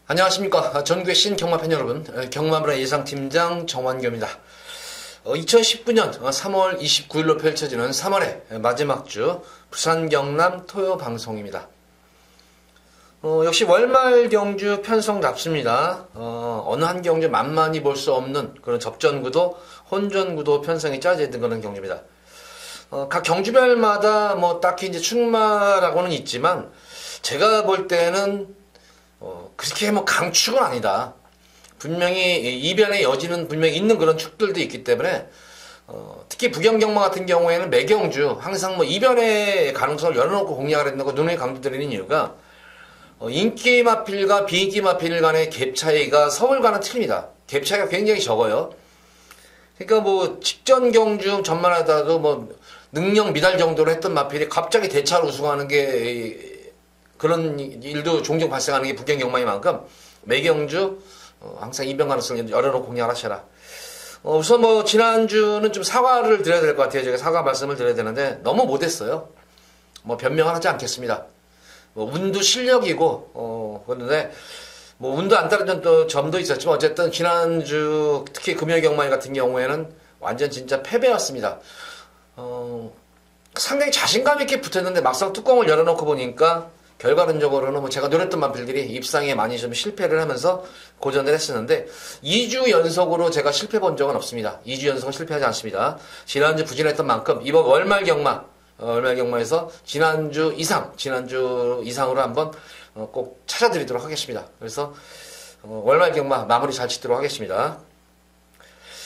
안녕하십니까. 전국의 신경마팬 여러분, 경마문화 예상팀장 정환교입니다. 2019년 3월 29일로 펼쳐지는 3월의 마지막 주 부산 경남 토요 방송입니다. 역시 월말 경주 편성답습니다. 어느 한 경주 만만히 볼 수 없는 그런 접전구도, 혼전구도 편성이 짜져 있는 그런 경주입니다. 각 경주별마다 딱히 이제 출마라고는 있지만, 제가 볼 때는 그렇게 강축은 아니다. 분명히 이변의 여지는 분명히 있는 그런 축들도 있기 때문에, 특히 부경경마 같은 경우에는 매경주 항상 이변의 가능성을 열어놓고 공략을 했는 거 눈에 강조드리는 이유가, 인기 마필과 비인기 마필 간의 갭 차이가 서울과는 틀립니다. 갭 차이가 굉장히 적어요. 그러니까 직전 경주 전만하다도 능력 미달 정도로 했던 마필이 갑자기 대차로 우승하는 게 그런 일도 종종 발생하는 게 부경경마인 만큼 매경주 항상 이변 가능성을 열어놓고 공략을 하셔라. 우선 지난주는 좀 사과를 드려야 될 것 같아요. 제가 사과 말씀을 드려야 되는데 너무 못했어요. 변명을 하지 않겠습니다. 운도 실력이고 그런데 운도 안 따르던 점도 있었지만 어쨌든 지난주 특히 금요경마인 같은 경우에는 완전 진짜 패배였습니다. 상당히 자신감 있게 붙었는데 막상 뚜껑을 열어놓고 보니까 결과론적으로는 제가 노렸던 마필들이 입상에 많이 좀 실패를 하면서 고전을 했었는데 2주 연속으로 제가 실패 본 적은 없습니다. 2주 연속은 실패하지 않습니다. 지난주 부진했던 만큼 이번 월말 경마에서 지난주 이상으로 한번 꼭 찾아드리도록 하겠습니다. 그래서 월말 경마 마무리 잘 짓도록 하겠습니다.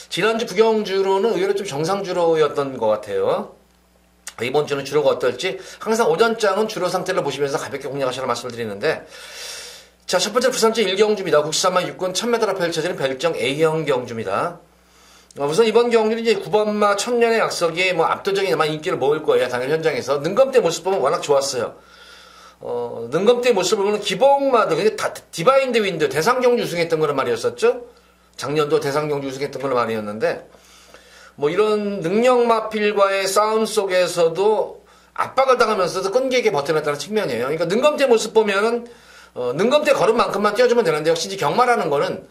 지난주 부경주로는 의외로 좀 정상주로였던 것 같아요. 이번 주는 주로가 어떨지 항상 오전장은 주로 상태를 보시면서 가볍게 공략하시라는 말씀을 드리는데, 자, 첫 번째 부산주 1경주입니다. 국시산마 6군 1000m로 펼쳐지는 별정 A형 경주입니다. 우선 이번 경주는 이제 9번마 천년의 약속이 압도적인 인기를 모을 거예요. 당연히 현장에서 능검대 모습 보면 워낙 좋았어요. 능검대 모습을 보면 기복마도 근데 다 디바인드 윈드 대상경주 우승했던 거란 말이었었죠. 작년도 대상경주 우승했던 걸로 말이었는데, 이런 능력마필과의 싸움 속에서도 압박을 당하면서도 끈기 있게 버텨냈다는 측면이에요. 그러니까 능검대 모습 보면은, 능검대 걸음만큼만 뛰어주면 되는데, 역시 이제 경마라는 거는,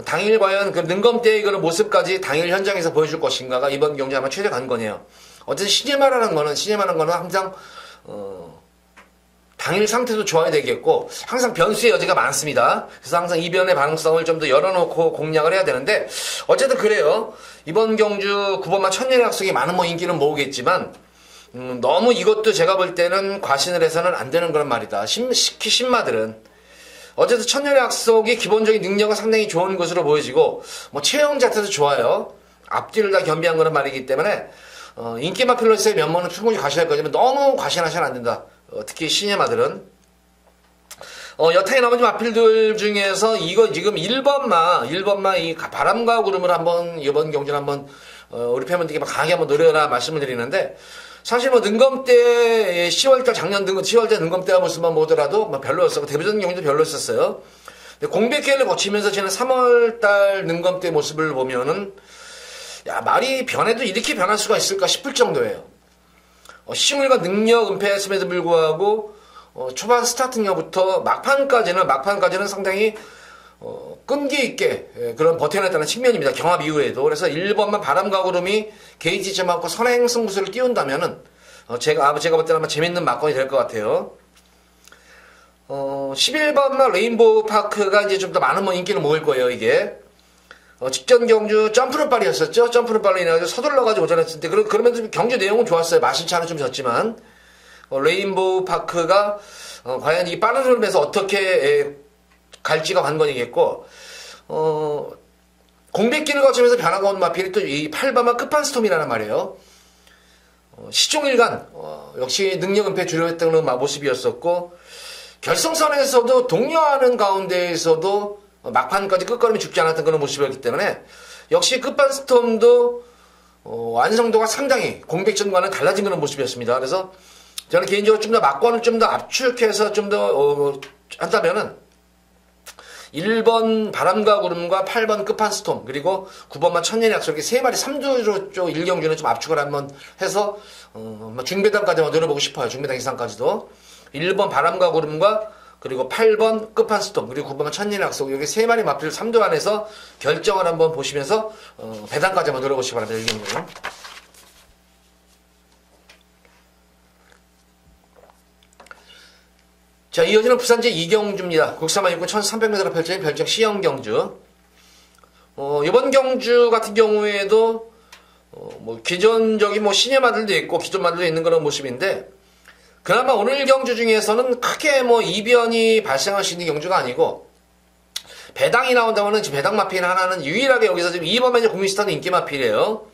당일 과연 그 능검대의 그런 모습까지 당일 현장에서 보여줄 것인가가 이번 경주 아마 최대 관건이에요. 어쨌든 시네마라는 거는 항상, 당일 상태도 좋아야 되겠고, 항상 변수의 여지가 많습니다. 그래서 항상 이변의 가능성을 좀 더 열어놓고 공략을 해야 되는데, 어쨌든 그래요. 이번 경주 9번마 천년의 약속이 많은 인기는 모으겠지만, 너무 이것도 제가 볼 때는 과신을 해서는 안 되는 그런 말이다. 특히 신마들은. 어쨌든 천년의 약속이 기본적인 능력은 상당히 좋은 것으로 보여지고, 체형 자체도 좋아요. 앞뒤를 다 겸비한 그런 말이기 때문에, 인기 마필로서의 면모는 충분히 과신할 거지만 너무 과신하셔는 안 된다. 특히 시네마들은. 여타의 나머지 마필들 중에서 이거 지금 1번마 이 바람과 구름을 한번 이번 경주는 한번 우리 팬분들께 강하게 한번 노려라 말씀을 드리는데, 사실 능검대 10월달 작년 10월달 능검대와 모습만 보더라도 별로였었고 데뷔전 경주도 별로였었어요. 공백기를 거치면서 지난 3월달 능검대 모습을 보면은 말이 변해도 이렇게 변할 수가 있을까 싶을 정도예요. 시중일과 능력 은폐했음에도 불구하고 초반 스타팅부터 막판까지는 상당히 끈기 있게 그런 버텨냈다는 측면입니다. 경합 이후에도. 그래서 1번만 바람과 구름이 게이지 점하고 선행 승부수를 띄운다면은 제가 볼 때는 아마 재밌는 막건이 될 것 같아요. 11번만 레인보우 파크가 이제 좀 더 많은 인기를 모을 거예요. 이게 직전 경주 점프는 빨이었었죠. 점프는 빨리 인해가지고 서둘러가지고 오전했을 때 그러면서 경주 내용은 좋았어요. 마신차는 좀 졌지만 레인보우 파크가 과연 이 빠른 흐름에서 어떻게 갈지가 관건이겠고, 공백기를 거치면서 변화가 온 마필이 또 이 8번마 끝판스톰이라는 말이에요. 시종일관 역시 능력 은폐 주력했던 모습이었었고, 결승선에서도 독려하는 가운데에서도 막판까지 끝걸음이 죽지 않았던 그런 모습이었기 때문에 역시 끝판스톰도 완성도가 상당히 공백전과는 달라진 그런 모습이었습니다. 그래서 저는 개인적으로 좀 더 막권을 좀 더 압축해서 좀 더 한다면은 1번 바람과 구름과 8번 끝판스톰 그리고 9번만 천년의 약속 이렇게 세 마리 3주로 1경주는 좀 압축을 한번 해서 중배당까지 노려보고 싶어요. 중배당 이상까지도 1번 바람과 구름과 그리고 8번 끝판 스톱, 그리고 9번은 천리 낙석, 여기 세 마리 마필 3도 안에서 결정을 한번 보시면서 배당까지 한번 들어보시기 바랍니다. 이 경우는. 자, 이어지는 부산제 이경주입니다. 국사만 입고 1300m 펼쳐진 별정 C형 경주. 이번 경주 같은 경우에도 기존적인 시내마들도 있고 기존 마들도 있는 그런 모습인데, 그나마 오늘 경주 중에서는 크게 이변이 발생할 수 있는 경주가 아니고, 배당이 나온다면은 배당 마필 하나는 유일하게 여기서 지금 2번에 국민스타도 인기 마필이에요.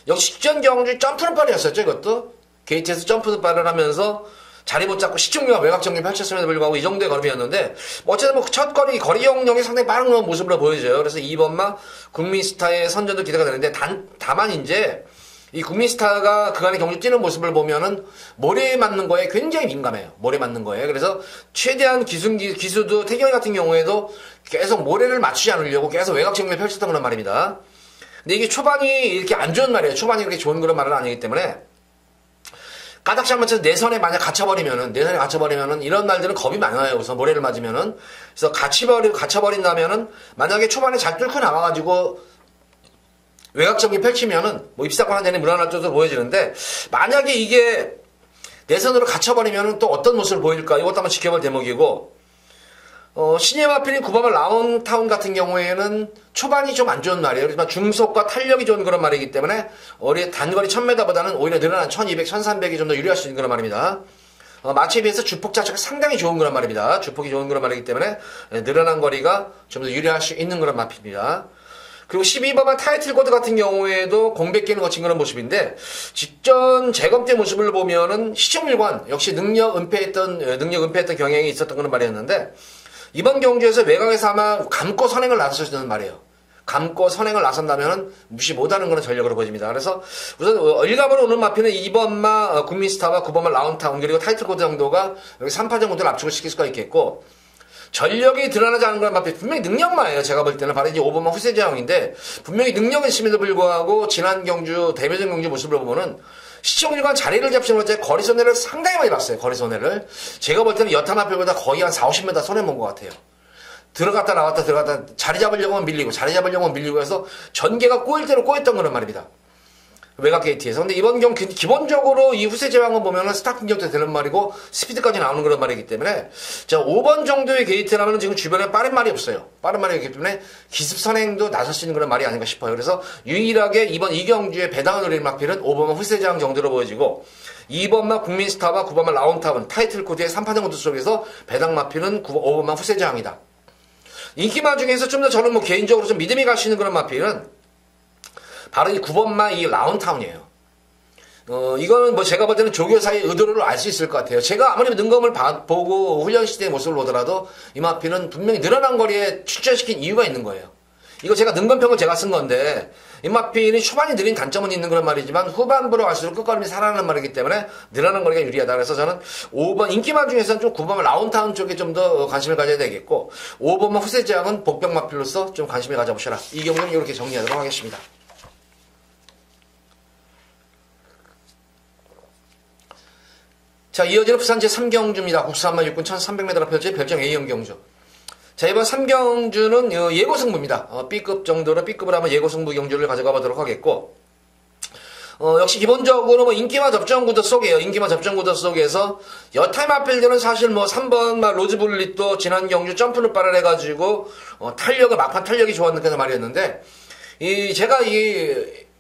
역시 직전 경주 점프는 빠르였었죠. 이것도 게이트에서 점프는 빠르 하면서 자리 못 잡고 시청률과 외곽 정리 펼쳤음에도 불구하고 이 정도의 걸음이었는데, 어쨌든 첫 거리 영역이 상당히 빠른 모습으로 보여져요. 그래서 2번마 국민스타의 선전도 기대가 되는데, 다만 이제 이 국민스타가 그간의 경주 뛰는 모습을 보면은 모래에 맞는 거에 굉장히 민감해요. 모래 맞는 거에. 그래서 최대한 기수도 태경이 같은 경우에도 계속 모래를 맞추지 않으려고 계속 외곽 정리를 펼쳤던 그런 말입니다. 근데 이게 초반이 이렇게 안 좋은 말이에요. 초반이 그렇게 좋은 그런 말은 아니기 때문에, 까닥 맞춰서 내선에 만약 갇혀버리면은 이런 날들은 겁이 많아요. 그래서 모래를 맞으면은. 그래서 갇혀버린다면은, 만약에 초반에 잘 뚫고 나와가지고 외곽 정리 펼치면은 입사권 한 대는 무난할 정도로 보여지는데, 만약에 이게 내선으로 갇혀버리면은 또 어떤 모습을 보일까, 이것도 한번 지켜볼 대목이고, 시네마필인 9번마 라운타운 같은 경우에는 초반이 좀 안 좋은 말이에요. 그렇지만 중속과 탄력이 좋은 그런 말이기 때문에 단거리 1000m보다는 오히려 늘어난 1200, 1300이 좀 더 유리할 수 있는 그런 말입니다. 마치에 비해서 주폭 자체가 상당히 좋은 그런 말입니다. 주폭이 좋은 그런 말이기 때문에 늘어난 거리가 좀 더 유리할 수 있는 그런 마필입니다. 그리고 12번만 타이틀 코드 같은 경우에도 공백기는 거친 그런 모습인데, 직전 재검 때 모습을 보면은 시청률관 역시 능력 은폐했던 경향이 있었던 그런 말이었는데, 이번 경주에서 외곽에서 아마 감고 선행을 나섰다는 말이에요. 감고 선행을 나선다면 무시 못하는 그런 전력으로 보여집니다. 그래서 우선 일감으로 오는 마피는 2번마 국민스타와 9번마 라운타운, 그리고 타이틀 코드 정도가 여기 3파 정도를 압축을 시킬 수가 있겠고, 전력이 드러나지 않은 그런 마피, 분명히 능력만이에요. 제가 볼 때는 바로 이제 5번마 후세자형인데, 분명히 능력은 있음에도 불구하고 지난 경주 대표적 경주 모습을 보면은 시청률과 자리를 잡히는 것에 거리 손해를 상당히 많이 봤어요. 거리 손해를. 제가 볼 때는 여타 마필보다 거의 한 4, 50m 손해본 것 같아요. 들어갔다 나왔다 자리 잡으려고 밀리고 해서 전개가 꼬일 대로 꼬였던 그런 말입니다. 외곽 게이트에서. 근데 이번 경기 기본적으로 이 후세 제왕을 보면은 스타팅 정도 되는 말이고 스피드까지 나오는 그런 말이기 때문에, 자, 5번 정도의 게이트라면 지금 주변에 빠른 말이 없어요. 빠른 말이 없기 때문에 기습 선행도 나설 수 있는 그런 말이 아닌가 싶어요. 그래서 유일하게 이번 이 경주에 배당을 노리는 마필은 5번만 후세 제왕 정도로 보여지고, 2번만 국민스타와 9번만 라운타운 타이틀 코드의 3파 정도 속에서 배당 마필은 5번만 후세 제왕이다. 인기마 중에서 좀 더 저는 개인적으로 좀 믿음이 갈 수 있는 그런 마필은 바로 이 9번마 이 라운타운이에요. 이거는 제가 볼 때는 조교사의 의도를 알 수 있을 것 같아요. 제가 아무리 능검을 보고 훈련 시대의 모습을 보더라도 이 마필은 분명히 늘어난 거리에 출전시킨 이유가 있는 거예요. 이거 제가 능검평을 제가 쓴 건데, 이 마필은 초반이 느린 단점은 있는 그런 말이지만 후반부로 갈수록 끝걸음이 살아나는 말이기 때문에 늘어나는 거리가 유리하다. 그래서 저는 5번 인기마 중에서는 좀 9번 라운타운 쪽에 좀 더 관심을 가져야 되겠고, 5번만 후세제왕은 복병 마필로서 좀 관심을 가져보셔라. 이 경우는 이렇게 정리하도록 하겠습니다. 자, 이어지는 부산 제3경주입니다. 국수한마 육군 1300m 펼쳐진 별정 A형 경주. 자, 이번 3경주는 예고 승부입니다. B급 정도로 B급을 하면 예고 승부 경주를 가져가 보도록 하겠고, 역시 기본적으로 인기마 접전 구도 속이에요. 인기마 접전 구도 속에서 여타임 마필들은 사실 3번 로즈블릿도 지난 경주 점프를 빠를 해가지고 막판 탄력이 좋았는 말이었는데, 제가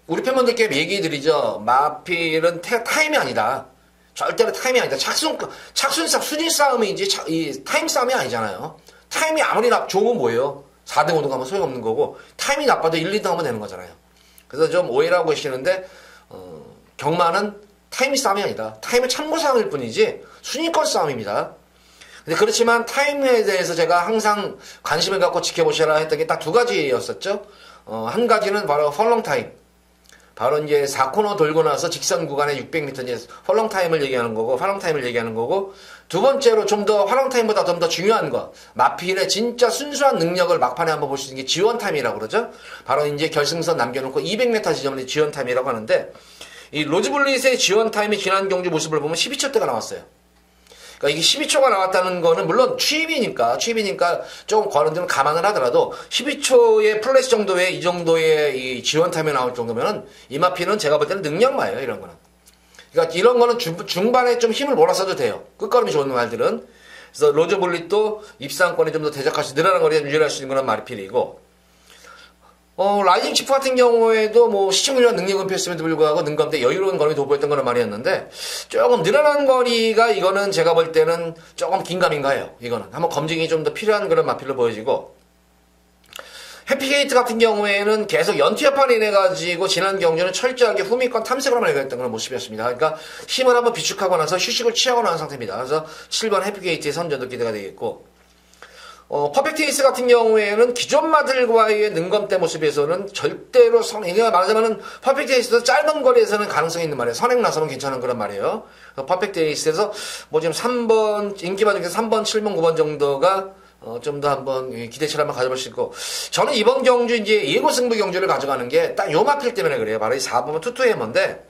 우리 팬분들께 얘기 드리죠. 마필은 타임이 아니다. 절대로 타임이 아니다. 순위 싸움이지 타임 싸움이 아니잖아요. 타임이 아무리 좋은 건 뭐예요? 4등 5등 가면 소용없는 거고, 타임이 나빠도 1, 2등 하면 되는 거잖아요. 그래서 좀 오해를 하고 계시는데, 경마는 타임이 싸움이 아니다. 타임은 참고사항일 뿐이지 순위권 싸움입니다. 근데 그렇지만 타임에 대해서 제가 항상 관심을 갖고 지켜보셔라 했던 게 딱 두 가지였었죠. 한 가지는 바로 펄렁 타임. 바로 이제 4코너 돌고 나서 직선 구간에 600m 이제 펄렁 타임을 얘기하는 거고, 활long 타임을 얘기하는 거고, 두 번째로 좀 더 활long 타임보다 좀 더 중요한 거, 마필의 진짜 순수한 능력을 막판에 한번 볼 수 있는 게 지원 타임이라고 그러죠. 바로 이제 결승선 남겨놓고 200m 지점의 지원 타임이라고 하는데, 이 로즈블릿의 지원 타임이 지난 경주 모습을 보면 12초대가 나왔어요. 그러니까 이게 12초가 나왔다는 거는 물론 취입이니까 조금 과론들은 감안을 하더라도 12초의 플래시 정도의 이 정도의 이 지원 타임이 나올 정도면은 이마피는 제가 볼 때는 능력마예요, 이런 거는. 그러니까 이런 거는 중반에 좀 힘을 몰아써도 돼요. 끝걸음이 좋은 말들은. 그래서 로저 볼릿도 입상권이 좀 더 대적할 수, 늘어난 거리에 유지할 수 있는 그런 말이 필요이고, 라이징 치프 같은 경우에도 뭐 시청률과 능력은 필수임에도 불구하고 능감대 여유로운 걸음이 돋보였던 거는 말이었는데, 조금 늘어난 거리가 이거는 제가 볼 때는 조금 긴가민가해요. 이거는. 한번 검증이 좀 더 필요한 그런 마필로 보여지고, 해피게이트 같은 경우에는 계속 연투협판이 인해가지고 지난 경주는 철저하게 후미권 탐색으로만 해결했던 그런 모습이었습니다. 그러니까 힘을 한번 비축하고 나서 휴식을 취하고 나온 상태입니다. 그래서 7번 해피게이트의 선전도 기대가 되겠고, 퍼펙트에이스 같은 경우에는 기존 마들과의 능검대 모습에서는 절대로 그러니까 말하자면은 퍼펙트에이스도 짧은 거리에서는 가능성이 있는 말이에요. 선행 나서는 괜찮은 그런 말이에요. 퍼펙트에이스에서 뭐 지금 3번 인기마 중에서 3번, 7번, 9번 정도가 좀 더 한번 기대치를 한번 가져볼 수 있고, 저는 이번 경주 이제 예고 승부 경주를 가져가는 게 딱 요 마필 때문에 그래요. 바로 이 4번은 투투해머인데,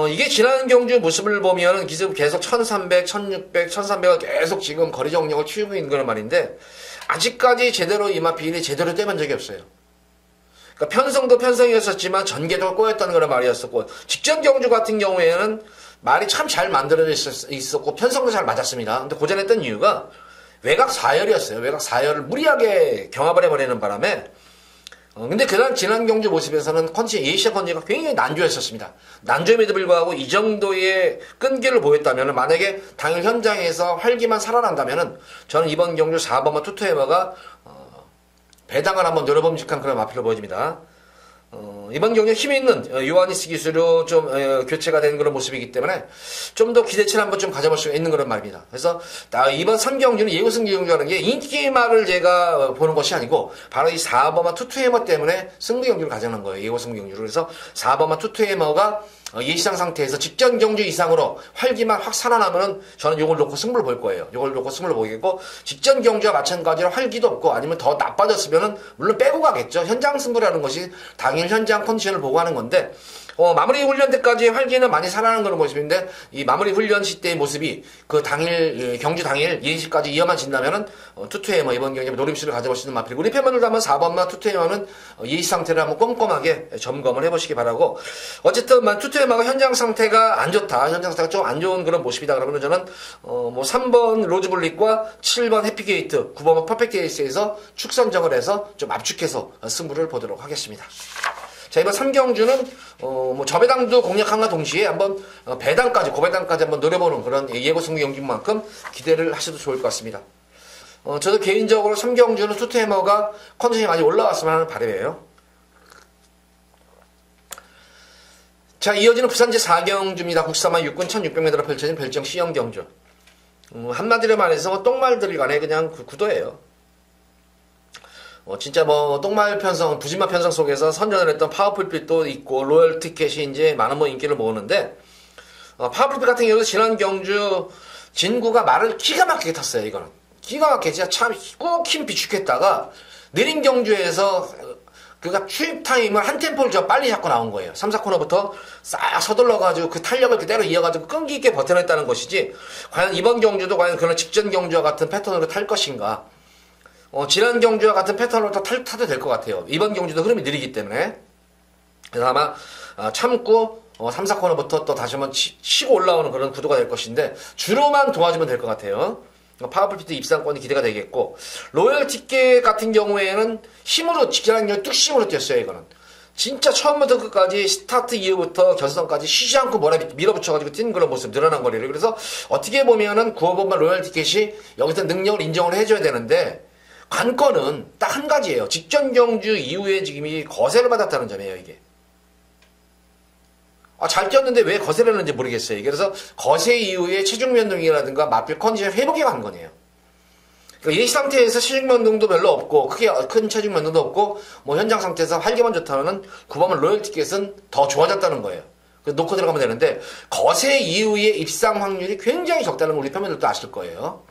이게 지난 경주 모습을 보면은 계속 1300, 1600, 1300을 계속 지금 거리 정력을 키우고 있는 그런 말인데, 아직까지 제대로 이마필이 제대로 떼본 적이 없어요. 그러니까 편성도 편성이었었지만 전개도 꼬였다는 그런 말이었었고, 직전 경주 같은 경우에는 말이 참 잘 만들어져 있었고, 편성도 잘 맞았습니다. 근데 고전했던 이유가 외곽 4열이었어요. 외곽 4열을 무리하게 경합을 해버리는 바람에, 근데 지난 경주 모습에서는 예시아 컨디가 굉장히 난조했었습니다. 난조임에도 불구하고 이 정도의 끈기를 보였다면, 만약에 당일 현장에서 활기만 살아난다면, 저는 이번 경주 4번마 투투해머가 배당을 한번 노려봄직한 그런 마필로 보여집니다. 이번 경기에 힘이 있는 요하니스 기수로 좀 교체가 된 그런 모습이기 때문에 좀 더 기대치를 한번 좀 가져볼 수 있는 그런 말입니다. 그래서 이번 3경주는 예고승부 경주라는 게 인기말을 제가 보는 것이 아니고 바로 이 4번마 투투해머 때문에 승부 경주를 가져가는 거예요. 예고승부 경주를. 그래서 4번마 투투해머가 예시상 상태에서 직전 경주 이상으로 활기만 확 살아나면은 저는 요걸 놓고 승부를 볼 거예요. 요걸 놓고 승부를 보겠고, 직전 경주와 마찬가지로 활기도 없고 아니면 더 나빠졌으면은 물론 빼고 가겠죠. 현장 승부라는 것이 당일 현장 컨디션을 보고 하는 건데, 마무리 훈련 때까지 활기는 많이 살아나는 그런 모습인데, 이 마무리 훈련 시때의 모습이 그 당일, 경주 당일 예시까지 이어만진다면은, 투투해머 이번 경기에 노림수를 가져볼 수 있는 마필이고, 우리 팬분들도 한번 4번마 투투해머는 예시 상태를 한번 꼼꼼하게 점검을 해보시기 바라고, 어쨌든, 투투해머가 현장 상태가 안 좋다, 현장 상태가 좀 안 좋은 그런 모습이다 그러면 저는, 3번 로즈블릿과 7번 해피게이트, 9번 퍼펙트에이스에서 축선정을 해서 좀 압축해서 승부를 보도록 하겠습니다. 자, 이번 3경주는, 저배당도 공략함과 동시에 한번, 고배당까지 한번 노려보는 그런 예고승부 경기만큼 기대를 하셔도 좋을 것 같습니다. 저도 개인적으로 3경주는 투투해머가 컨디션이 많이 올라왔으면 하는 바람이에요. 자, 이어지는 부산제 4경주입니다. 국사만 육군 1600m로 펼쳐진 별정 C형 경주. 한마디로 말해서 똥말들 간에 그냥 구도예요. 진짜 똥말 편성, 부진마 편성 속에서 선전을 했던 파워풀빛도 있고, 로열 티켓이 이제 많은 인기를 모으는데, 파워풀빛 같은 경우도 지난 경주 진구가 말을 기가 막히게 탔어요, 이거는. 기가 막히게, 진짜 참 꼭 힘 비축했다가, 느린 경주에서, 그가 추입 타임을 한 템포를 좀 빨리 잡고 나온 거예요. 3, 4코너부터 싹 서둘러가지고 그 탄력을 그대로 이어가지고 끈기 있게 버텨냈다는 것이지, 과연 이번 경주도 과연 그런 직전 경주와 같은 패턴으로 탈 것인가. 지난 경주와 같은 패턴으로 타도 될 것 같아요. 이번 경주도 흐름이 느리기 때문에. 그래서 아마 참고 3, 4코너부터 또 다시 한번 치고 올라오는 그런 구도가 될 것인데, 주로만 도와주면 될 것 같아요. 파워풀피트 입상권이 기대가 되겠고, 로열 티켓 같은 경우에는 힘으로, 지난 경주 뚝심으로 뛰었어요, 이거는. 진짜 처음부터 끝까지 스타트 이후부터 결선까지 쉬지 않고 밀어붙여가지고 뛰는 그런 모습, 늘어난 거리를. 그래서 어떻게 보면은 9번만 로열 티켓이 여기서 능력을 인정을 해줘야 되는데, 관건은 딱 한 가지예요. 직전 경주 이후에 지금 이 거세를 받았다는 점이에요, 이게. 잘 뛰었는데 왜 거세를 했는지 모르겠어요. 이게. 그래서 거세 이후에 체중 변동이라든가 마필 컨디션 회복이 간 거네요. 그러니까 예시 상태에서 체중 변동도 별로 없고, 크게 큰 체중 변동도 없고, 현장 상태에서 활기만 좋다면 9번은 로열 티켓은 더 좋아졌다는 거예요. 놓고 들어가면 되는데, 거세 이후에 입상 확률이 굉장히 적다는 걸 우리 팬분들도 아실 거예요.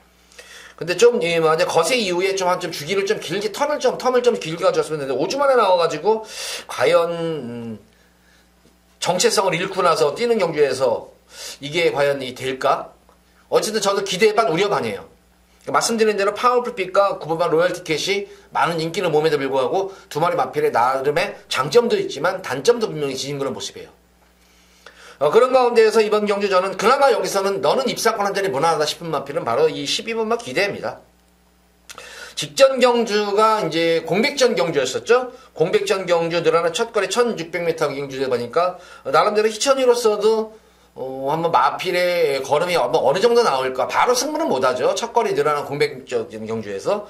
근데 만약 거세 이후에 좀 주기를 좀 길게, 텀을 좀 길게 가져왔으면 되는데, 5주 만에 나와가지고, 과연, 정체성을 잃고 나서 뛰는 경주에서 이게 과연 될까? 어쨌든 저도 기대 반 우려 반이에요. 말씀드린 대로 파워풀빛과 9번마 로열 티켓이 많은 인기를 몸에도 불구하고 두 마리 마필의 나름의 장점도 있지만 단점도 분명히 지닌 그런 모습이에요. 그런 가운데에서 이번 경주 저는 그나마 여기서는 너는 입상권 한 자리 무난하다 싶은 마필은 바로 이 12번마 기대입니다. 직전 경주가 이제 공백전 경주였었죠. 공백전 경주 늘어나 첫 거리 1600m 경주다 보니까 나름대로 희천이로서도 한번 마필의 걸음이 어느 정도 나올까. 바로 승부는 못하죠. 첫 거리 늘어난 공백전 경주에서.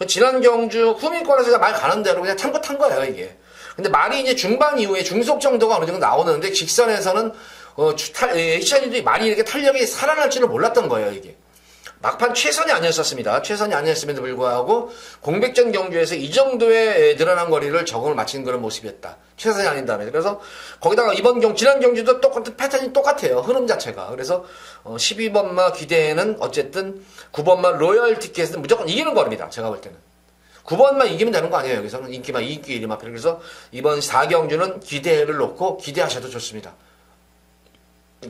지난 경주 후민권에서 말 가는 대로 그냥 참고 탄 거예요, 이게. 근데 말이 이제 중반 이후에 중속 정도가 어느 정도 나오는데 직선에서는 희천이도 말이 이렇게 탄력이 살아날 줄을 몰랐던 거예요, 이게. 막판 최선이 아니었었습니다. 최선이 아니었음에도 불구하고 공백전 경주에서 이 정도의 늘어난 거리를 적응을 마친 그런 모습이었다. 최선이 아닌다면. 그래서 거기다가 지난 경주도 똑같은 패턴이 똑같아요. 흐름 자체가. 그래서 12번마 기대에는 어쨌든 9번마 로열 티켓은 무조건 이기는 거리입니다. 제가 볼 때는. 9번만 이기면 되는 거 아니에요. 여기서는 인기만 2기 1위마필. 그래서 이번 4경주는 기대를 놓고 기대하셔도 좋습니다.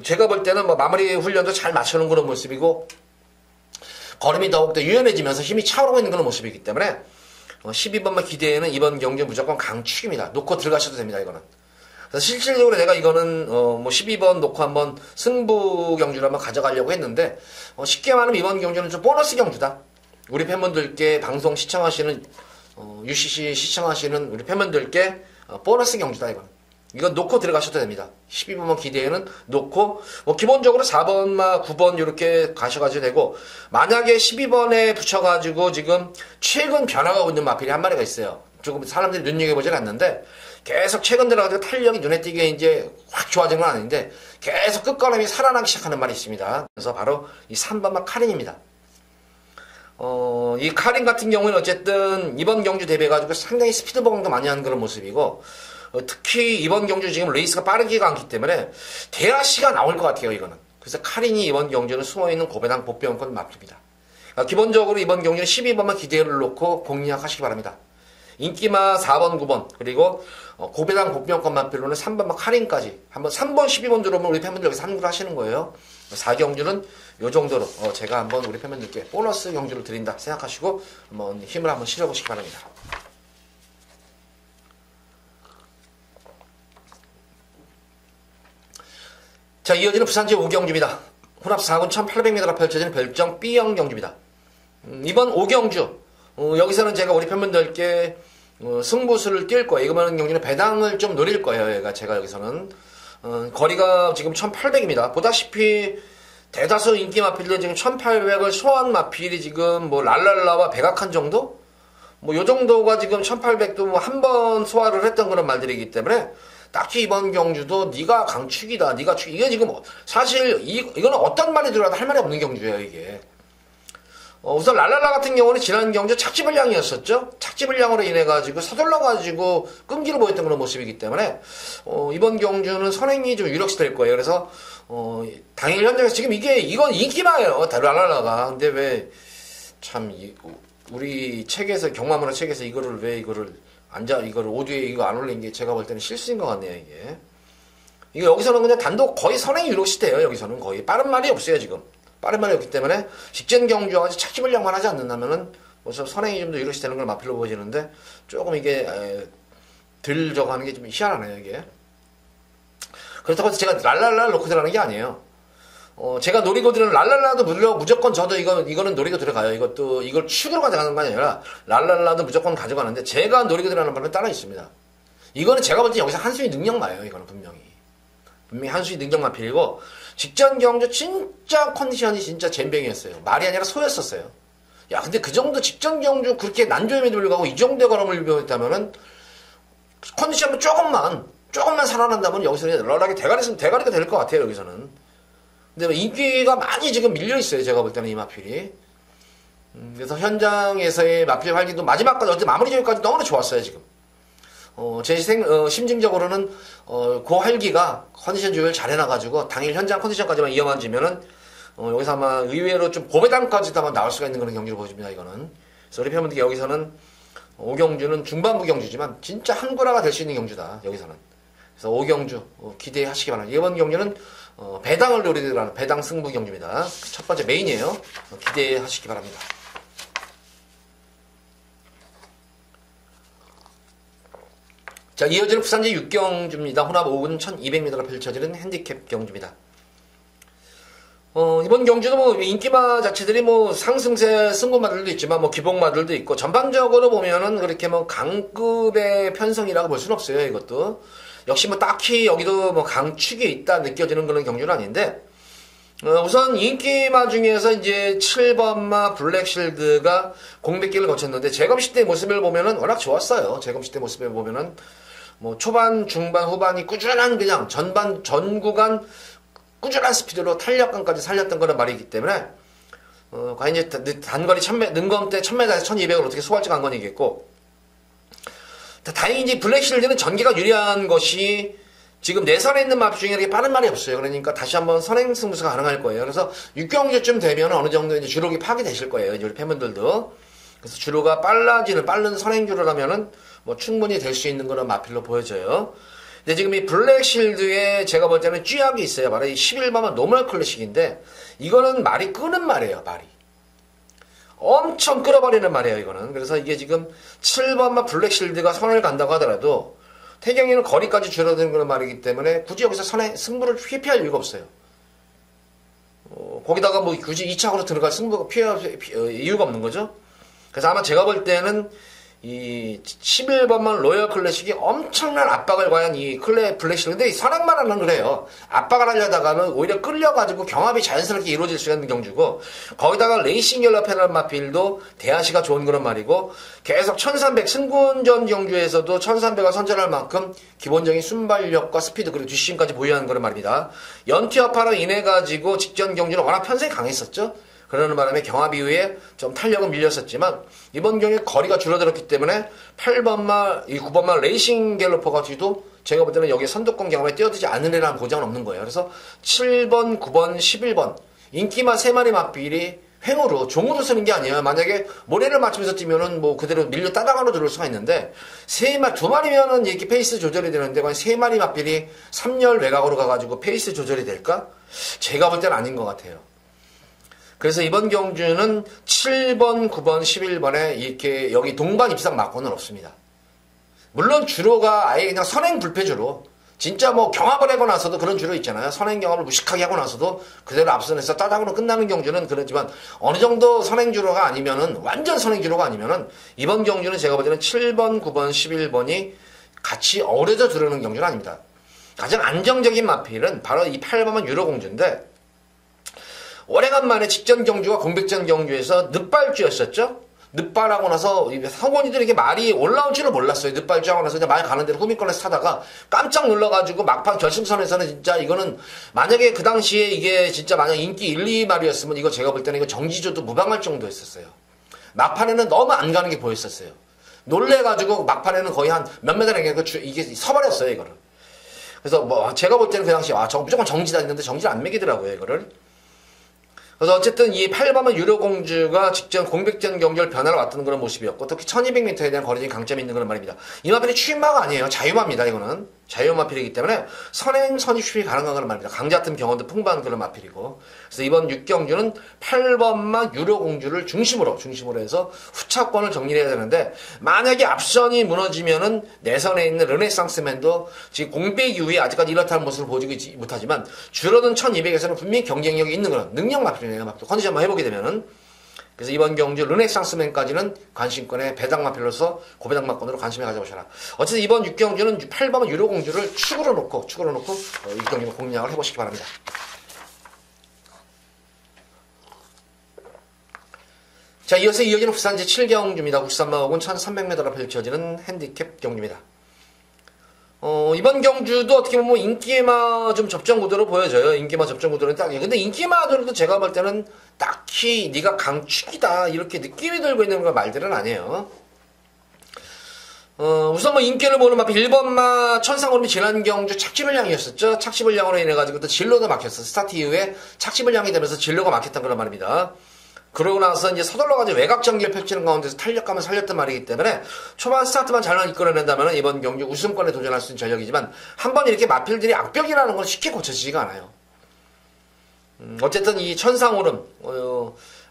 제가 볼 때는 마무리 훈련도 잘 맞춰놓은 그런 모습이고 걸음이 더욱더 유연해지면서 힘이 차오르고 있는 그런 모습이기 때문에 12번만 기대에는 이번 경주 무조건 강축입니다. 놓고 들어가셔도 됩니다. 이거는. 그래서 실질적으로 내가 이거는 12번 놓고 한번 승부 경주를 한번 가져가려고 했는데 쉽게 말하면 이번 경주는 좀 보너스 경주다. 우리 팬분들께 방송 시청하시는 UCC 시청하시는 우리 팬분들께 보너스 경주다. 이건 놓고 들어가셔도 됩니다. 12번만 기대에는 놓고 기본적으로 4번마 9번 이렇게 가셔가지고 되고 만약에 12번에 붙여가지고 지금 최근 변화가 있는 마필이 한 마리가 있어요. 조금 사람들이 눈여겨보진 않는데 계속 최근 들어가지고 탄력이 눈에 띄게 이제 확 좋아진 건 아닌데 계속 끝걸음이 살아나기 시작하는 말이 있습니다. 그래서 바로 이 3번마 카린입니다. 이 카린 같은 경우는 어쨌든 이번 경주 대비해가지고 상당히 스피드 보강도 많이 하는 그런 모습이고 특히 이번 경주 지금 레이스가 빠르지가 않기 때문에 대하시가 나올 것 같아요, 이거는. 그래서 카린이 이번 경주는 숨어있는 고배당 복병권 마필입니다. 기본적으로 이번 경주는 12번만 기대를 놓고 공략하시기 바랍니다. 인기마 4번, 9번, 그리고 고배당 복병권 마필로는 3번만 카린까지. 한번 3번, 12번 들어오면 우리 팬분들 여기서 한글 하시는 거예요. 4경주는 요 정도로 제가 한번 우리 팬분들께 보너스 경주를 드린다 생각하시고 한번 힘을 한번 실어보시기 바랍니다. 자, 이어지는 부산지 5경주입니다. 혼합 4군 1800m가 펼쳐지는 별정 B형 경주입니다. 이번 5경주 여기서는 제가 우리 팬분들께 승부수를 뛸 거예요. 이거는 경주는 배당을 좀 노릴 거예요. 제가 여기서는 거리가 지금 1800입니다. 보다시피 대다수 인기 마필들 지금 1800을 소환 마필이 지금 랄랄라와 백악한 정도? 요 정도가 지금 1800도 한 번 소화를 했던 그런 말들이기 때문에 딱히 이번 경주도 네가 강축이다. 네가 축 이게 지금 사실 이거는 어떤 말이 들어가도 할 말이 없는 경주예요, 이게. 우선 랄랄라 같은 경우는 지난 경주 착지불량이었었죠. 착지불량으로 인해 가지고 서둘러 가지고 끈기를 보였던 그런 모습이기 때문에 이번 경주는 선행이 좀 유력시 될 거예요. 그래서 당일 현장에서 지금 이건 인기마예요, 랄랄라가. 근데 왜 참 우리 책에서 경마문화 책에서 이거를 이거를 오디오에 이거 안 올린 게 제가 볼 때는 실수인 것 같네요, 이게. 이거 여기서는 그냥 단독 거의 선행이 유력시 돼요, 여기서는 거의. 빠른 말이 없어요, 지금. 빠른 말이 없기 때문에 직전 경주와 착지불량만 하지 않는다면은 선행이 좀 더 유력시 되는 걸 마필로 보여지는데 조금 이게 덜 저거 하는 게 좀 희한하네요, 이게. 그렇다고 해서 제가 랄랄라를 놓고 들어가는 게 아니에요. 제가 노리고 들어는 랄랄라도 무조건 저도 이거는 노리고 들어가요. 이걸 축으로 가져가는 거 아니라 랄랄라도 무조건 가져가는데 제가 노리고 들어가는 바람에 따라 있습니다. 이거는 제가 볼 때 여기서 한수위 능력마예요. 이거는 분명히 한수위 능력만 필이고 직전 경주 진짜 컨디션이 진짜 잼병이었어요. 말이 아니라 소였었어요. 야, 근데 그 정도 직전 경주 그렇게 난조임에도 불구하고 이 정도의 걸음을 비웠다면은 컨디션만 조금만 살아난다면 여기서는 럴하게 대가리가 될 것 같아요. 여기서는. 근데 인기가 많이 지금 밀려있어요. 제가 볼 때는 이 마필이. 그래서 현장에서의 마필 활기도 마지막까지 어제 마무리 지역까지 너무나 좋았어요. 지금. 제 심증적으로는 그 활기가 컨디션 조율 잘 해놔가지고 당일 현장 컨디션까지만 이어만 지면은 여기서 아마 의외로 좀 고배당까지도 아마 나올 수가 있는 그런 경기를 보여줍니다. 이거는. 그래서 우리 팬분들께 여기서는 5경주는 중반부 경주지만 진짜 한구라가 될 수 있는 경주다. 여기서는. 그래서 5경주 기대하시기 바랍니다. 이번 경주는 배당을 노리는 배당 승부 경주입니다. 첫 번째 메인이에요. 기대하시기 바랍니다. 자, 이어지는 부산제 6경주입니다. 혼합 5군 1200m가 펼쳐지는 핸디캡 경주입니다. 이번 경주도 뭐 인기마 자체들이 뭐 상승세 승부마들도 있지만 뭐 기복마들도 있고 전반적으로 보면은 그렇게 뭐 강급의 편성이라고 볼 수는 없어요. 이것도 역시 뭐 딱히 여기도 뭐 강축이 있다 느껴지는 그런 경주는 아닌데 우선 인기마 중에서 이제 7번마 블랙실드가 공백기를 거쳤는데 재검식 때 모습을 보면은 워낙 좋았어요. 재검식 때 모습을 보면은 뭐 초반, 중반, 후반이 꾸준한 그냥 전 구간 꾸준한 스피드로 탄력감까지 살렸던 그런 말이기 때문에 과연 이제 단거리 능검 때 1000m에서 1200을 어떻게 소화할지 관건이겠고 다행히 이제 블랙실드는 전개가 유리한 것이 지금 내선에 있는 맙 중에 이렇게 빠른 말이 없어요. 그러니까 다시 한번 선행 승부수가 가능할 거예요. 그래서 6경주쯤 되면 어느 정도 이제 주력이 파괴되실 거예요. 이제 우리 팬분들도. 그래서 주로가 빠른 선행 주로라면은 뭐 충분히 될 수 있는 그런 마필로 보여져요. 근데 지금 이 블랙실드에 제가 볼 때는 쥐약이 있어요. 바로 이 11번은 노멀 클래식인데 이거는 말이 끄는 말이에요. 말이. 엄청 끌어버리는 말이에요. 이거는. 그래서 이게 지금 7번만 블랙실드가 선을 간다고 하더라도 태경이는 거리까지 줄어드는 그런 말이기 때문에 굳이 여기서 승부를 회피할 이유가 없어요. 거기다가 뭐 굳이 2차로 들어갈 승부가 피할 이유가 없는 거죠. 그래서 아마 제가 볼 때는 이 11번만 로열 클래식이 엄청난 압박을 과연 이 블랙실드 근데 선행만 하는 그래요. 압박을 하려다가는 오히려 끌려가지고 경합이 자연스럽게 이루어질 수 있는 경주고 거기다가 레이싱 갤러 패널 마필도 대하시가 좋은 그런 말이고 계속 1300 승군전 경주에서도 1300을 선전할 만큼 기본적인 순발력과 스피드 그리고 뒷심까지 보유하는 그런 말입니다. 연티 여파로 인해 가지고 직전 경주는 워낙 편성이 강했었죠. 그러는 바람에 경합 이후에 좀 탄력은 밀렸었지만 이번 경기에 거리가 줄어들었기 때문에 8번마, 9번마 레이싱 갤러퍼가 뒤도 제가 볼 때는 여기에 선두권 경합에 뛰어들지 않으리라는 보장은 없는 거예요. 그래서 7번, 9번, 11번 인기마 3마리 맞비리 횡으로 종으로 쓰는 게 아니에요. 만약에 모래를 맞추면서 뛰면은 뭐 그대로 밀려 따다가로 들어올 수가 있는데 2마리면은 이렇게 페이스 조절이 되는데 과연 3마리 맞비리 3열 외곽으로 가가지고 페이스 조절이 될까? 제가 볼 때는 아닌 것 같아요. 그래서 이번 경주는 7번, 9번, 11번에 이렇게 여기 동반 입상 막고는 없습니다. 물론 주로가 아예 그냥 선행 불패주로 진짜 뭐 경합을 하고 나서도 그런 주로 있잖아요. 선행 경합을 무식하게 하고 나서도 그대로 앞선에서 따닥으로 끝나는 경주는 그렇지만 어느 정도 선행주로가 아니면은 완전 선행주로가 아니면은 이번 경주는 제가 볼 때는 7번, 9번, 11번이 같이 어우러져 들어오는 경주는 아닙니다. 가장 안정적인 마필은 바로 이 8번만 유로공주인데 오래간만에 직전 경주와 공백전 경주에서 늑발주였었죠. 늑발하고 나서 성원이들이 이게 말이 올라올 줄을 몰랐어요. 늑발주하고 나서 이제 말 가는 대로 후미권에서 타다가 깜짝 놀라가지고 막판 결승선에서는 진짜 이거는 만약에 그 당시에 이게 진짜 만약 인기 1, 2말이었으면 이거 제가 볼 때는 이거 정지조도 무방할 정도였었어요. 막판에는 너무 안 가는 게 보였었어요. 놀래가지고 막판에는 거의 한 몇 메달에 이게 서버렸어요 이거를. 그래서 뭐 제가 볼 때는 그 당시에 무조건 정지다 했는데 정지를 안 매기더라고요 이거를. 그래서 어쨌든 이 8번은 유로공주가 직전 공백전 경기를 변화를 왔던 그런 모습이었고 특히 1200m에 대한 거리적인 강점이 있는 그런 말입니다. 이 마필이 추임마가 아니에요. 자유마입니다. 이거는 자유마필이기 때문에 선행선이 추임이 가능한 그런 말입니다. 강자 같은 경험도 풍부한 그런 마필이고 그래서 이번 6경주는 8번만 유로공주를 중심으로 해서 후차권을 정리해야 되는데 만약에 앞선이 무너지면은 내선에 있는 르네상스맨도 지금 공백 이후에 아직까지 이렇다는 모습을 보여주지 못하지만 줄어든 1200에서는 분명히 경쟁력이 있는 그런 능력 마필이네요. 컨디션만 해보게 되면은 그래서 이번 경주 르네상스맨까지는 관심권의 배당 마필로서 고배당 마권으로 관심을 가져보셔라. 어쨌든 이번 6경주는 8번 유로공주를 축으로 놓고 6경주 공략을 해보시기 바랍니다. 자, 이어지는 부산제 7경주입니다. 93마옥은 1300m로 펼쳐지는 핸디캡 경주입니다. 이번 경주도 어떻게 보면 인기마 좀 접전 구도로 보여져요. 인기마 접전 구도는 딱. 근데 인기마들도 제가 볼 때는 딱히 네가 강축이다 이렇게 느낌이 들고 있는 거 말들은 아니에요. 우선 뭐 인기를 보는 마필 1번마 천상오름이 지난 경주 착지불량이었었죠. 착지불량으로 인해가지고 또 진로도 막혔어. 스타트 이후에 착지불량이 되면서 진로가 막혔던 그런 말입니다. 그러고 나서 이제 서둘러가지고 외곽 전개를 펼치는 가운데서 탄력감을 살렸단 말이기 때문에 초반 스타트만 잘만 이끌어낸다면 이번 경기 우승권에 도전할 수 있는 전력이지만 한번 이렇게 마필들이 악벽이라는 건 쉽게 고쳐지지가 않아요. 어쨌든 이 천상오름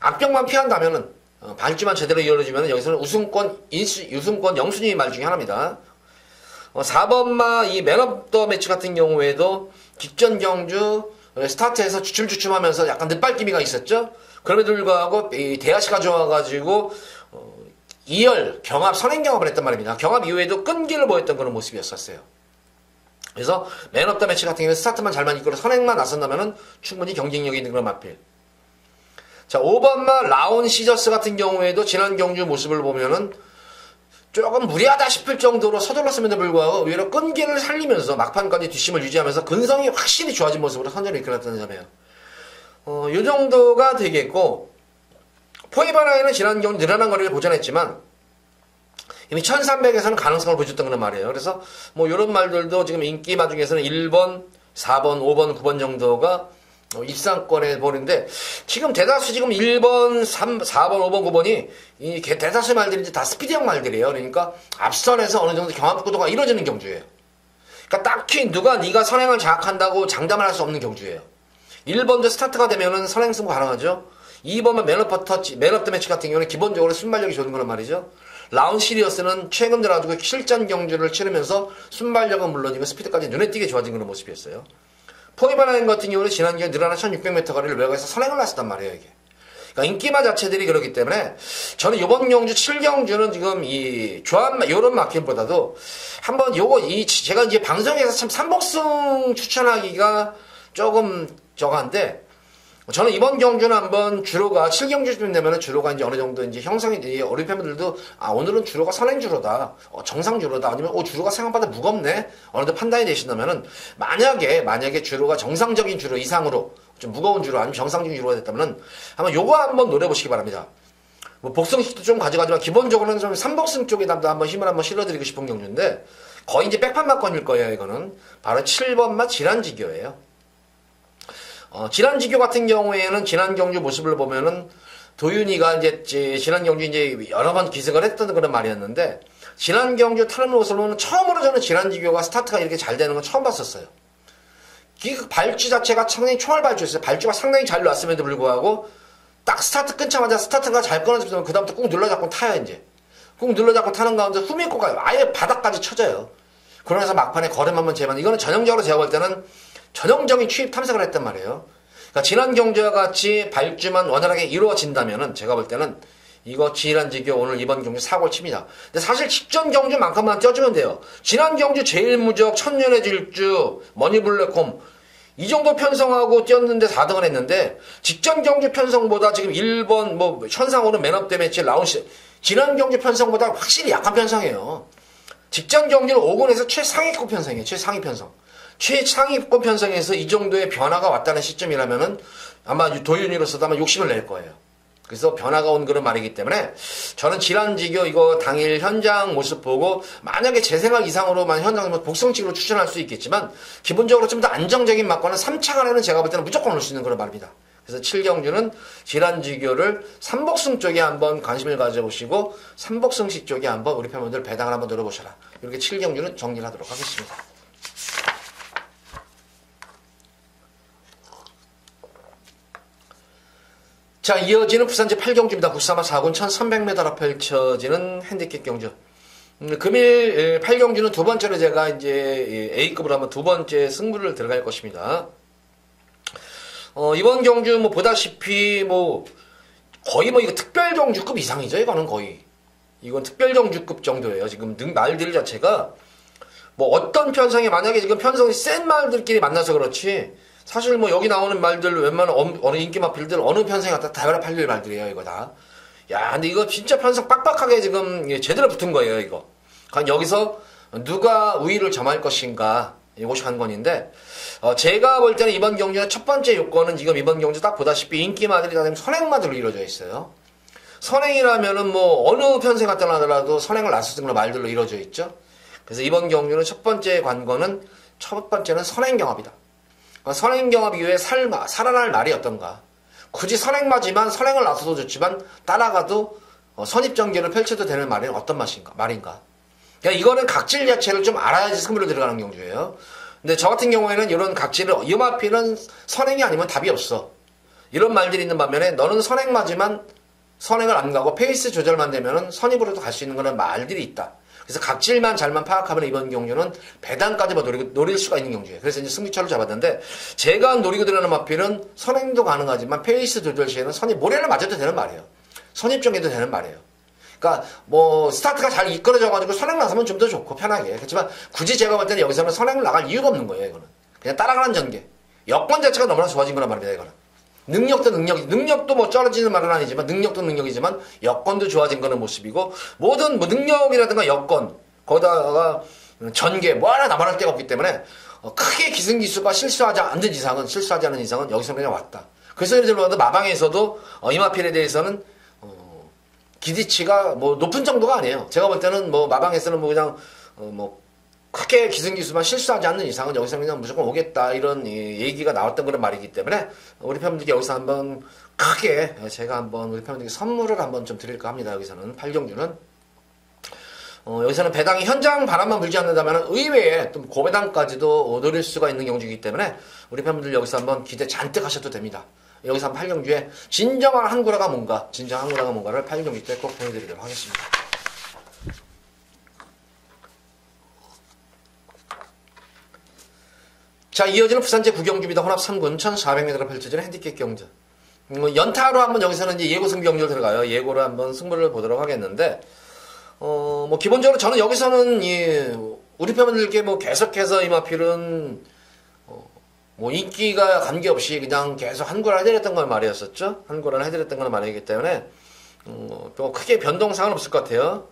악벽만 피한다면은 발주만 제대로 이루어지면 여기서는 우승권 영순위 말 중에 하나입니다. 4번마 이 맨 오브 더 매치 같은 경우에도 직전 경주 스타트에서 주춤주춤하면서 약간 늦발기미가 있었죠. 그럼에도 불구하고 이 대하시가 좋아가지고 2열 경합 선행 경합을 했단 말입니다. 경합 이후에도 끈기를 보였던 그런 모습이었었어요. 그래서 맨 오브 더 매치 같은 경우에 스타트만 잘만 이끌어 선행만 나선다면은 충분히 경쟁력이 있는 그런 마필. 자, 5번마 라온 시저스 같은 경우에도 지난 경주 모습을 보면은 조금 무리하다 싶을 정도로 서둘렀음에도 불구하고 의외로 끈기를 살리면서 막판까지 뒷심을 유지하면서 근성이 확실히 좋아진 모습으로 선전을 이끌었다는 점이에요. 요 정도가 되겠고, 포에바나에는 지난 경주 늘어난 거리를 보전했지만 이미 1300에서는 가능성을 보여줬던 그런 말이에요. 그래서 뭐 이런 말들도 지금 인기마 중에서는 1번, 4번, 5번, 9번 정도가 입상권에 보는데 지금 대다수 지금 1번, 3, 4번, 5번, 9번이 이 대다수 말들이 이제 다 스피드형 말들이에요. 그러니까 앞선에서 어느 정도 경합 구도가 이루어지는 경주예요. 그러니까 딱히 누가 네가 선행을 장악한다고 장담을 할 수 없는 경주예요. 1번도 스타트가 되면은 선행 승부 가능하죠. 2번은 맨 오브 더 매치 같은 경우는 기본적으로 순발력이 좋은 거란 말이죠. 라운 시리어스는 최근 들어가지고 실전 경주를 치르면서 순발력은 물론이고 스피드까지 눈에 띄게 좋아진 그런 모습이었어요. 포에바나인 같은 경우는 지난 경기에 늘어난 1600m 거리를 외곽에서 선행을 났었단 말이에요, 이게. 그러니까 인기마 자체들이 그렇기 때문에 저는 이번 경주 7경주는 지금 이 요런 마켓보다도 한번 제가 이제 방송에서 참 삼복승 추천하기가 조금 저거한데 저는 이번 경주는 한번 주로가 7경주쯤 되면은 주로가 이제 어느 정도 이제 형성이 어린 팬분들도 오늘은 주로가 선행 주로다, 정상 주로다, 아니면 주로가 생각보다 무겁네 어느 정도 판단이 되신다면은 만약에 주로가 정상적인 주로 이상으로 좀 무거운 주로 아니면 정상적인 주로가 됐다면은 한번 요거 한번 노려보시기 바랍니다. 뭐 복승식도 좀 가져가지만 기본적으로는 좀 삼복승 쪽에다 한번 힘을 한번 실어드리고 싶은 경주인데 거의 이제 백판만권일 거예요. 이거는 바로 7번마 지란지교예요. 지란지교 같은 경우에는 지난 경주 모습을 보면은 도윤이가 이제 지난 경주 이제 여러 번 기승을 했던 그런 말이었는데 지난 경주 타는 모습을 보면 처음으로 저는 지란지교가 스타트가 이렇게 잘 되는 건 처음 봤었어요. 그 발주 자체가 상당히 총알 발주였어요. 발주가 상당히 잘 놨음에도 불구하고 딱 스타트 끊자마자 스타트가 잘 끊어지면 그다음부터 꾹 눌러잡고 타요. 이제 꾹 눌러잡고 타는 가운데 후미코가 아예 바닥까지 쳐져요. 그러면서 막판에 걸음 한번 재면 이거는 전형적으로 제가 볼 때는 전형적인 추입 탐색을 했단 말이에요. 그러니까 지난 경주와 같이 발주만 원활하게 이루어진다면은 제가 볼 때는 이거 지란지교 오늘 이번 경주 사고를 칩니다. 근데 사실 직전 경주만큼만 떼어주면 돼요. 지난 경주 제일무적, 천년의 질주, 머니블랙홈 이 정도 편성하고 뛰었는데 4등을 했는데 직전 경주 편성보다 지금 1번 뭐 천상오는 맨업 더 매치 라운시 지난 경주 편성보다 확실히 약한 편성이에요. 직전 경주는 5군에서 최상위급 편성이에요. 최상위 편성. 최상위권 편성에서 이 정도의 변화가 왔다는 시점이라면은 아마 도윤이로서도 아마 욕심을 낼 거예요. 그래서 변화가 온 그런 말이기 때문에 저는 지란지교 이거 당일 현장 모습 보고 만약에 제 생각 이상으로만 현장 복성식으로 추천할 수 있겠지만 기본적으로 좀 더 안정적인 막과는 3차 간에는 제가 볼 때는 무조건 올 수 있는 그런 말입니다. 그래서 7경주는 지란지교를 삼복승 쪽에 한번 관심을 가져보시고 삼복승식 쪽에 한번 우리 팬분들 배당을 한번 노려보셔라. 이렇게 7경주는 정리를 하도록 하겠습니다. 자, 이어지는 부산제 8경주입니다. 934 4군 1300m로 펼쳐지는 핸디캡 경주. 금일 8경주는 두 번째로 제가 이제 A급으로 한번 두 번째 승부를 들어갈 것입니다. 이번 경주 뭐 보다시피 뭐 거의 뭐 이거 특별경주급 이상이죠. 이거는 거의. 이건 특별경주급 정도예요. 지금 말들 자체가 뭐 어떤 편성이 만약에 지금 편성이 센 말들끼리 만나서 그렇지 사실 뭐 여기 나오는 말들 웬만한 어느 인기 마필들 어느 편성에 갖다 다 팔릴 말들이에요. 이거 다. 야, 근데 이거 진짜 편성 빡빡하게 지금 제대로 붙은 거예요. 이거. 그럼 여기서 누가 우위를 점할 것인가 이것이 관건인데 제가 볼 때는 이번 경주의 첫 번째 요건은 지금 이번 경주 딱 보다시피 인기마들이 다 선행마들로 이루어져 있어요. 선행이라면은 뭐 어느 편성 갖다 놔더라도 선행을 나섰던 그런 말들로 이루어져 있죠. 그래서 이번 경주는 첫 번째 관건은 첫 번째는 선행 경합이다. 선행 경합 이후에 살아날 말이 어떤가. 굳이 선행마지만 선행을 놔서도 좋지만 따라가도 선입전개를 펼쳐도 되는 말은 어떤 말인가. 그러니까 이거는 각질 자체를 좀 알아야지 승부를 들어가는 경주예요. 근데 저 같은 경우에는 이런 각질을 이마피는 선행이 아니면 답이 없어. 이런 말들이 있는 반면에 너는 선행마지만 선행을 안 가고 페이스 조절만 되면은 선입으로도 갈 수 있는 그런 말들이 있다. 그래서 각질만 잘만 파악하면 이번 경주는 배당까지 노릴 수가 있는 경주예요. 그래서 이제 승리처를 잡았는데 제가 노리고 들어가는 마필은 선행도 가능하지만 페이스 조절 시에는 선입 모래를 맞아도 되는 말이에요. 선입정해도 되는 말이에요. 그러니까 뭐 스타트가 잘 이끌어져가지고 선행 나서면 좀 더 좋고 편하게. 그렇지만 굳이 제가 볼 때는 여기서는 선행을 나갈 이유가 없는 거예요. 이거는 그냥 따라가는 전개. 여건 자체가 너무나 좋아진 거란 말입니다. 이거는 능력도 뭐 떨어지는 말은 아니지만 능력도 능력이지만 여건도 좋아진 거는 모습이고 모든 뭐 능력이라든가 여건 거기다가 전개 뭐 하나 남아날 데가 없기 때문에 크게 기승기수가 실수하지 않는 이상은 여기서 그냥 왔다. 그래서 예를 들어서 마방에서도 이마필에 대해서는 기대치가 뭐 높은 정도가 아니에요. 제가 볼 때는 뭐 마방에서는 뭐 그냥 뭐 크게 기승기수만 실수하지 않는 이상은 여기서 그냥 무조건 오겠다 이런 얘기가 나왔던 그런 말이기 때문에 우리 팬분들께 여기서 한번 크게 제가 한번 우리 팬분들께 선물을 한번 좀 드릴까 합니다. 여기서는 8경주는 여기서는 배당이 현장 바람만 불지 않는다면 의외에 또 고배당까지도 노릴 수가 있는 경주이기 때문에 우리 팬분들 여기서 한번 기대 잔뜩 하셔도 됩니다. 여기서 한 8경주에 진정한 한구라가 뭔가를 8경주 때 꼭 보여드리도록 하겠습니다. 자, 이어지는 부산제 9경주입니다. 혼합 3군 1400m를 펼쳐지는 핸디캡 경주. 연타로 한번 여기서는 이제 예고 승부 경주로 들어가요. 예고로 한번 승부를 보도록 하겠는데, 뭐 기본적으로 저는 여기서는 우리 팬분들께 뭐 계속해서 이마필은 뭐 인기가 관계없이 그냥 계속 한구를 해드렸던 건 말이었었죠. 한구를 해드렸던 건 말이기 때문에 또 크게 변동사항은 없을 것 같아요.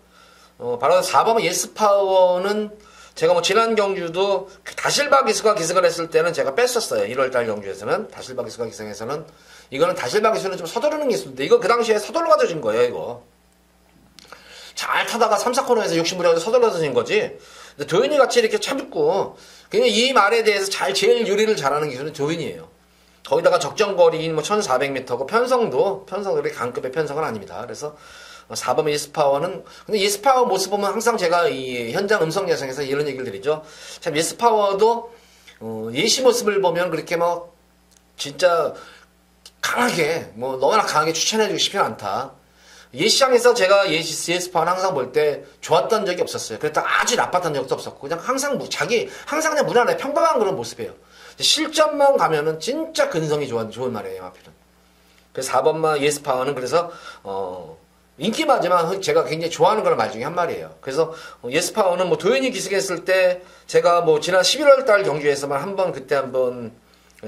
바로 4번 예스파워는 제가 뭐 지난 경주도 다실바 기수가 기승을 했을 때는 제가 뺐었어요. 1월달 경주에서는 다실바 기수가 기승에서는 이거는 다실바 기수는 좀 서두르는 기수인데 이거 그 당시에 서둘러가지고 진 거예요. 이거 잘 타다가 3, 4코너에서 60무리하고 서둘러서 진 거지. 근데 도윤이 같이 이렇게 참고 그냥 이 말에 대해서 제일 유리를 잘하는 기수는 도윤이에요. 거기다가 적정거리인 뭐 1400m고 편성도 이렇게 강급의 편성은 아닙니다. 그래서 4번 예스파워는 근데 예스파워 모습 보면 항상 제가 이 현장 음성 예상에서 이런 얘기를 드리죠. 참 예스파워도 예시 모습을 보면 그렇게 뭐 진짜 강하게 뭐 너무나 강하게 추천해주고 싶진 않다. 예시장에서 제가 예스파워는 항상 볼 때 좋았던 적이 없었어요. 그랬다가 아주 나빴던 적도 없었고 그냥 항상 그냥 무난해 평범한 그런 모습이에요. 실전만 가면은 진짜 근성이 좋은 말이에요. 앞에는. 그래서 4번마 예스파워는 그래서 인기 많지만 제가 굉장히 좋아하는 그런 말 중에 한 말이에요. 그래서 예스파워는 뭐 도현이 기승했을 때 제가 뭐 지난 11월 달 경주에서만 그때 한번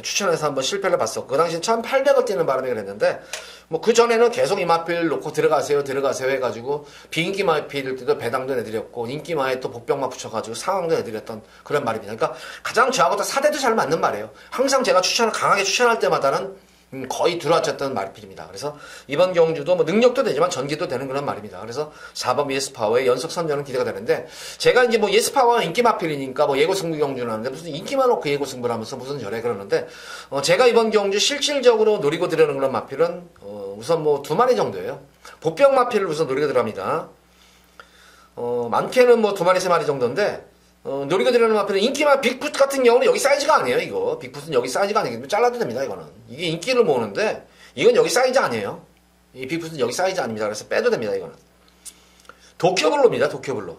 추천해서 한번 실패를 봤었고 그 당시 1800을 뛰는 바람에 그랬는데 뭐 그 전에는 계속 이마필 놓고 들어가세요 해가지고 비인기 마필일 때도 배당도 내드렸고 인기 마에 또 복병마 붙여가지고 상황도 내드렸던 그런 말입니다. 그러니까 가장 저하고 또 사대도 잘 맞는 말이에요. 항상 제가 강하게 추천할 때마다는 거의 들어왔었던 말필입니다. 그래서 이번 경주도 뭐 능력도 되지만 전기도 되는 그런 말입니다. 그래서 4번 예스파워의 연속 선전은 기대가 되는데 제가 이제 뭐 예스파워가 인기 마필이니까 뭐 예고 승부 경주를 하는데 무슨 인기만 놓고 예고 승부를 하면서 무슨 저래 그러는데 제가 이번 경주 실질적으로 노리고 들어오는 그런 마필은 우선 뭐 2마리 정도예요. 복병 마필을 우선 노리고 들어갑니다. 많게는 뭐 2마리 3마리 정도인데 노리고 들어오는 마필은 인기만 빅풋 같은 경우는 여기 사이즈가 아니에요. 이거 빅풋은 여기 사이즈가 아니기 잘라도 됩니다. 이거는 이게 인기를 모으는데 이건 여기 사이즈 아니에요. 이 빅풋은 여기 사이즈 아닙니다. 그래서 빼도 됩니다. 이거는 도쿄블루입니다. 도쿄블루.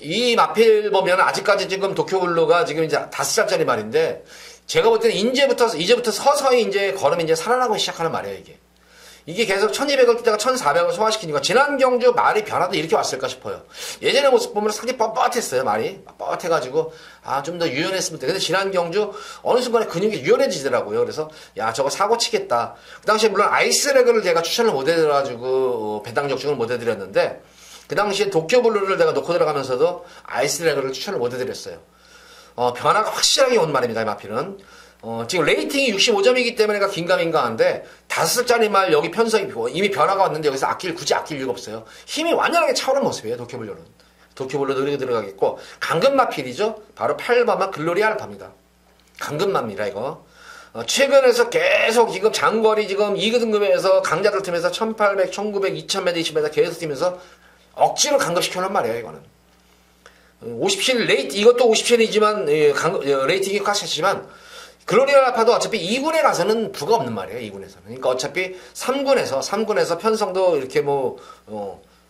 이 마필 보면 아직까지 지금 도쿄블루가 지금 이제 5살짜리 말인데 제가 볼 때는 이제부터 서서히 이제 걸음이 이제 살아나고 시작하는 말이에요. 이게 계속 1200을 뛰다가 1400을 소화시키니까 지난 경주 말이 변화도 이렇게 왔을까 싶어요. 예전의 모습 보면 상당히 뻣뻣했어요. 말이 뻣뻣해가지고 좀 더 유연했으면 돼. 근데 지난 경주 어느 순간에 근육이 유연해지더라고요. 그래서 야 저거 사고 치겠다. 그 당시에 물론 아이스레그를 제가 추천을 못 해드려가지고 배당 적중을 못 해드렸는데 그 당시에 도쿄블루를 내가 놓고 들어가면서도 아이스레그를 추천을 못 해드렸어요. 변화가 확실하게 온 말입니다. 이 마필은. 지금 레이팅이 65점이기 때문에 긴가민가한데 5살짜리 말 여기 편성이 이미 변화가 왔는데 여기서 굳이 아낄 이유가 없어요. 힘이 완전하게 차오른 모습이에요. 도쿄블루는. 도쿄블루 노리고 들어가겠고 강금마필이죠. 바로 8번만 글로리 알파입니다. 강금마입니다. 이거. 최근에서 계속 지금 장거리 지금 2등급에서 강자들 팀에서 1800, 1900, 2000m, 2000m 계속 뛰면서 억지로 강급시켜놓은 말이에요, 이거는. 57 레이팅, 이것도 57이지만, 레이팅이 꽉찼지만, 글로리아 알파도 어차피 2군에 가서는 부가 없는 말이에요, 2군에서는. 그러니까 어차피 3군에서 편성도 이렇게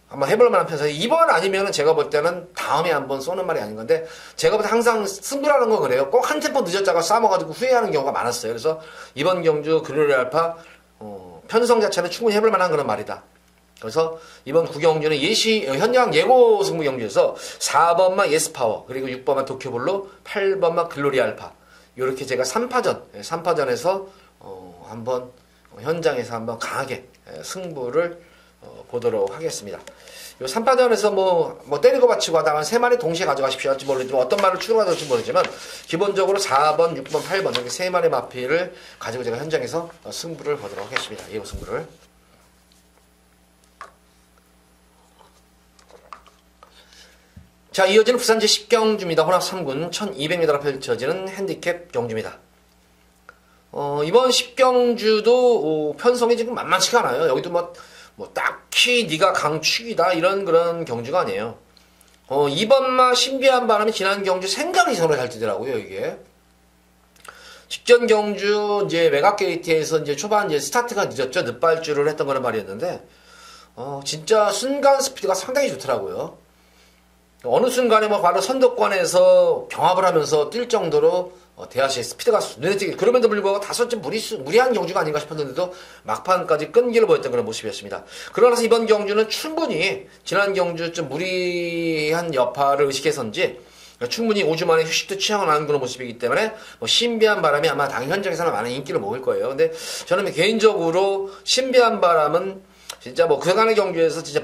한번 해볼 만한 편성. 이번 아니면은 제가 볼 때는 다음에 한번 쏘는 말이 아닌 건데, 제가 볼 때 항상 승부라는 거 그래요. 꼭 한 템포 늦었다가 싸먹어가지고 후회하는 경우가 많았어요. 그래서 이번 경주 글로리아 알파, 편성 자체는 충분히 해볼 만한 그런 말이다. 그래서 이번 구경주는 현장 예고 승부 경주에서 4번만 예스파워, 그리고 6번만 도쿄볼로, 8번만 글로리아 알파. 요렇게 제가 3파전에서 한번 현장에서 한번 강하게 승부를 보도록 하겠습니다. 요 3파전에서 뭐 때리고 받치고 하다가 3마리 동시에 가져가십시오 할지 모르지만 어떤 말을 추가가 될지 모르지만 기본적으로 4번, 6번, 8번 이렇게 3마리 마피를 가지고 제가 현장에서 승부를 보도록 하겠습니다. 예고 승부를. 자, 이어지는 부산 제10경주입니다. 혼합 3군 1200m로 펼쳐지는 핸디캡 경주입니다. 이번 10경주도 편성이 지금 만만치가 않아요. 여기도 딱히 네가 강축이다 이런 그런 경주가 아니에요. 이번만 신비한 바람이 지난 경주 생각 이상으로 잘 뛰더라고요, 이게. 직전 경주 이제 외곽게이트에서 이제 초반 이제 스타트가 늦었죠. 늦발주를 했던 거란 말이었는데, 진짜 순간 스피드가 상당히 좋더라고요. 어느 순간에 바로 선두권에서 경합을 하면서 뛸 정도로 대하시의 스피드가 눈에 띄게, 그럼에도 불구하고 다소 좀 무리한 경주가 아닌가 싶었는데도 막판까지 끈기를 보였던 그런 모습이었습니다. 그러나서 이번 경주는 충분히 지난 경주 좀 무리한 여파를 의식해서인지 충분히 5주 만에 휴식도 취하고 나는 그런 모습이기 때문에 신비한 바람이 아마 당 현장에서는 많은 인기를 먹을 거예요. 근데 저는 개인적으로 신비한 바람은 진짜 그간의 경주에서 진짜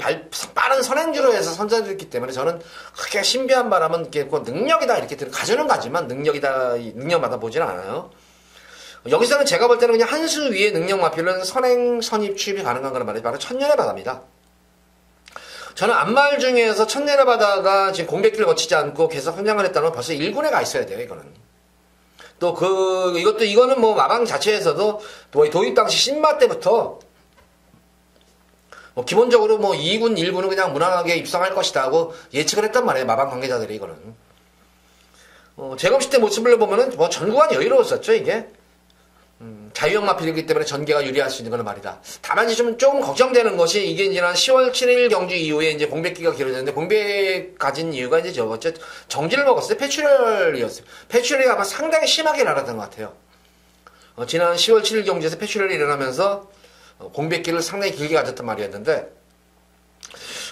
빠른 선행주로 해서 선전했기 때문에 저는 그렇게 신비한 바람은 이렇게 능력이다 이렇게 가져는 가지만 능력마다 보지는 않아요. 여기서는 제가 볼 때는 그냥 한 수 위의 능력 마필은 선행, 선입, 취입이 가능한 거란 말이에요. 바로 천년의 바다입니다. 저는 앞말 중에서 천년의 바다가 지금 공백기를 거치지 않고 계속 성장을 했다는 건 벌써 1군에 가 있어야 돼요, 이거는. 또 이거는 마방 자체에서도 도입 당시 신마 때부터 기본적으로 2군, 1군은 그냥 무난하게 입성할 것이다 하고 예측을 했단 말이에요. 마방 관계자들이 이거는. 재검식 때 모습을 보면은 전구간 여유로웠었죠, 이게. 자유형 마필이기 때문에 전개가 유리할 수 있는 거는 말이다. 다만 이제 좀 걱정되는 것이 이게 지난 10월 7일 경주 이후에 이제 공백기가 길어졌는데 공백 가진 이유가 이제 저거죠. 정지를 먹었을 때 폐출혈이었어요. 폐출혈이 아마 상당히 심하게 일어났던 것 같아요. 지난 10월 7일 경주에서 폐출혈이 일어나면서 공백기를 상당히 길게 가졌단 말이었는데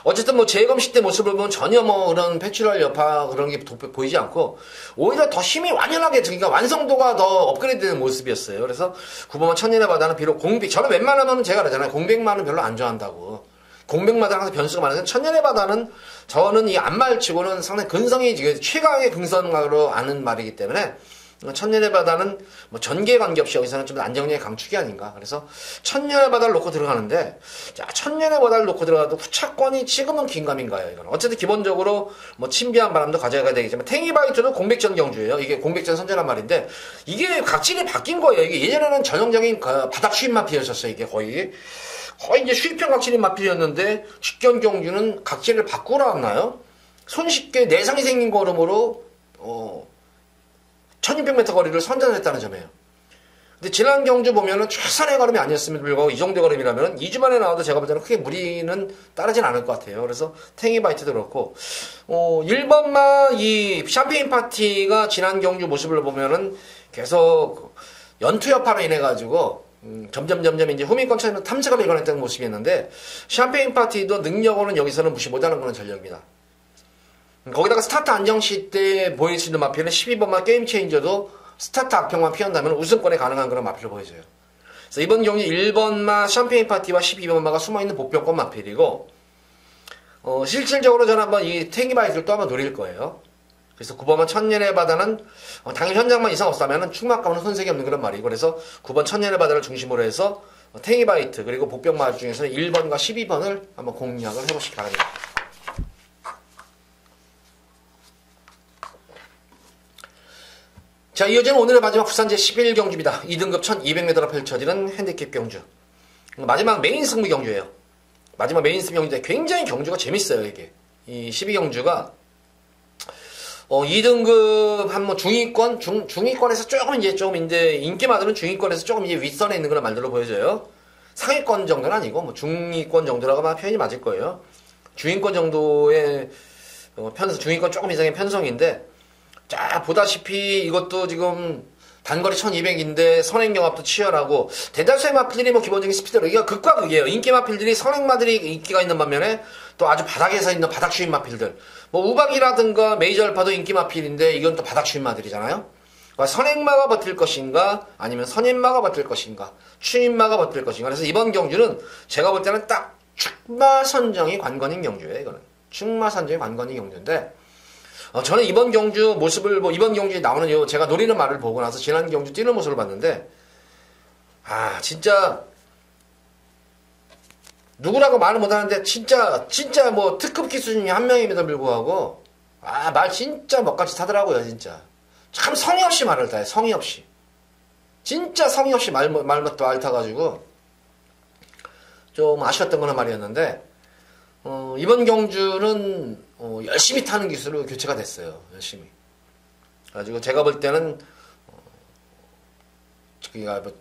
어쨌든 재검식 때 모습을 보면 전혀 그런 폐출혈 여파 그런 게 보이지 않고 오히려 더 힘이 완연하게 그러니까 완성도가 더 업그레이드된 모습이었어요. 그래서 9번만 천년의 바다는 비록 저는 웬만하면 제가 그러잖아요. 공백만은 별로 안 좋아한다고. 공백마다 항상 변수가 많은데 천년의 바다는 저는 이 앞말치고는 상당히 근성이 최강의 근성으로 아는 말이기 때문에 천년의 바다는 전개 관계없이 여기서는 좀 안정력의 강축이 아닌가. 그래서 천년의 바다를 놓고 들어가는데, 자, 천년의 바다를 놓고 들어가도 후차권이 지금은 긴가민가요, 이거는. 어쨌든 기본적으로 친비한 바람도 가져가야 되겠지만, 탱이바이트도 공백전 경주예요. 이게 공백전 선전한 말인데, 이게 각질이 바뀐 거예요. 이게 예전에는 전형적인 바닥 수입 마피였었어요, 이게 거의 이제 수입형 각질인 마필이었는데, 직전 경주는 각질을 바꾸러 왔나요? 손쉽게 내상이 생긴 걸음으로, 1600m 거리를 선전했다는 점이에요. 근데 지난 경주 보면은 최선의 걸음이 아니었음에도 불구하고 이 정도 걸음이라면 2주 만에 나와도 제가 볼 때는 크게 무리는 따르진 않을 것 같아요. 그래서 탱이바이트도 그렇고, 1번마 이 샴페인 파티가 지난 경주 모습을 보면은 계속 연투 여파로 인해가지고, 점점 이제 후민권 차이는 탐색을 이뤄냈다는 모습이었는데, 샴페인 파티도 능력으로는 여기서는 무시 못하는 그런 전력입니다. 거기다가 스타트 안정시 때 보일 수 있는 마필은 12번만 게임 체인저도 스타트 악평만 피한다면 우승권에 가능한 그런 마필을 보여줘요. 그래서 이번 경기 1번마 샴페인 파티와 12번마가 숨어있는 보병권 마필이고, 실질적으로 저는 한번 이 탱이바이트를 또 한번 노릴 거예요. 그래서 9번만 천년의 바다는 당일 현장만 이상 없다면 충막감은 손색이 없는 그런 말이고, 그래서 9번 천년의 바다를 중심으로 해서 탱이바이트 그리고 보병마 중에서는 1번과 12번을 한번 공략을 해보시기 바랍니다. 자, 이어지는 오늘의 마지막 부산 제11경주입니다. 2등급 1200m로 펼쳐지는 핸디캡 경주. 마지막 메인 승부 경주예요. 마지막 메인 승부 경주인데 굉장히 경주가 재밌어요, 이게. 이 12경주가 2등급 한 뭐 중위권, 중위권에서 조금 이제 인기마들은 중위권에서 조금 이제 윗선에 있는 그런 말들로 보여져요. 상위권 정도는 아니고 뭐 중위권 정도라고 막 표현이 맞을 거예요. 중위권 정도의 중위권 조금 이상의 편성인데, 자, 보다시피 이것도 지금 단거리 1200인데 선행경합도 치열하고, 대다수의 마필들이 뭐 기본적인 스피드로, 이게 극과 극이에요. 인기 마필들이 선행마들이 인기가 있는 반면에 또 아주 바닥에서 있는 바닥 추인 마필들. 뭐 우박이라든가 메이저 알파도 인기 마필인데 이건 또 바닥 추인 마들이잖아요. 그러니까 선행마가 버틸 것인가 아니면 선임마가 버틸 것인가 추인마가 버틸 것인가. 그래서 이번 경주는 제가 볼 때는 딱 축마 선정이 관건인 경주예요. 이거는 축마 선정이 관건인 경주인데, 저는 이번 경주 모습을 이번 경주에 나오는 제가 노리는 말을 보고 나서 지난 경주 뛰는 모습을 봤는데, 진짜 누구라고 말을 못하는데 진짜 뭐 특급 기수님이 한 명임에도 불구하고 말 진짜 먹같이 타더라고요. 진짜 참 성의 없이 말을 타요. 성의 없이, 진짜 성의 없이 말부터 앓다가지고 좀 아쉬웠던 거는 말이었는데, 이번 경주는 열심히 타는 기수로 교체가 됐어요. 열심히. 그래가지고 제가 볼 때는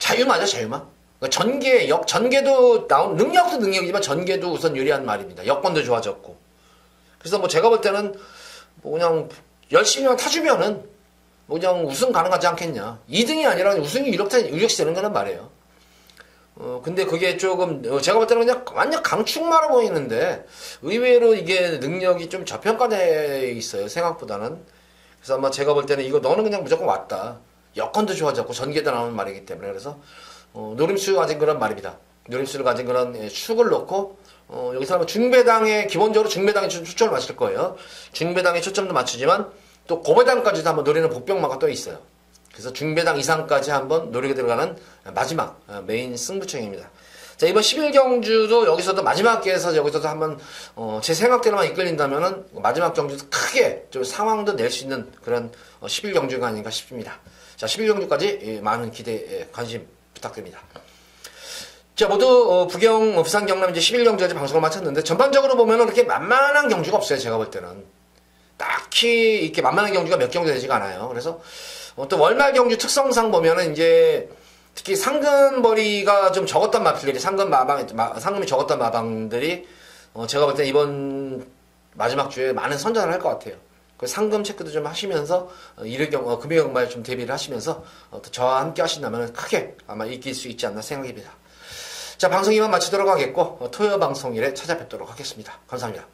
자유마죠, 자유마. 전개도 능력도 능력이지만 전개도 우선 유리한 말입니다. 여건도 좋아졌고. 그래서 뭐 제가 볼 때는 뭐 그냥 열심히만 타주면은 뭐 그냥 우승 가능하지 않겠냐. 2등이 아니라 우승이 유력시 되는 거란 말이에요. 근데 그게 조금, 제가 볼 때는 그냥 완전 강축마로 보이는데, 의외로 이게 능력이 좀 저평가되어 있어요, 생각보다는. 그래서 아마 제가 볼 때는 이거 너는 그냥 무조건 왔다. 여건도 좋아졌고, 전개도 나오는 말이기 때문에. 그래서, 노림수 가진 그런 말입니다. 노림수를 가진 그런 축을 놓고, 여기서 기본적으로 중배당에 초점을 맞출 거예요. 중배당에 초점도 맞추지만, 또 고배당까지도 한번 노리는 복병마가 또 있어요. 그래서 중배당 이상까지 한번 노리게 들어가는 마지막 메인 승부처입니다. 자, 이번 11경주도 여기서도 마지막 기회에서 여기서도 한번 제 생각대로만 이끌린다면은 마지막 경주도 크게 좀 상황도 낼 수 있는 그런 11경주가 아닌가 싶습니다. 자, 11경주까지 많은 기대, 관심 부탁드립니다. 자, 모두 부산 경남 이제 11경주까지 방송을 마쳤는데, 전반적으로 보면은 그렇게 만만한 경주가 없어요. 제가 볼 때는 딱히 이렇게 만만한 경주가 몇 경주 되지가 않아요. 그래서 또 월말 경주 특성상 보면은 이제 특히 상금벌이가 좀 적었던 마필들이, 상금이 적었던 마방들이 제가 볼 때 이번 마지막 주에 많은 선전을 할 것 같아요. 그 상금 체크도 좀 하시면서 금요 경마에 좀 대비를 하시면서 또 저와 함께 하신다면 크게 아마 이길 수 있지 않나 생각입니다. 자, 방송 이만 마치도록 하겠고 토요 방송일에 찾아뵙도록 하겠습니다. 감사합니다.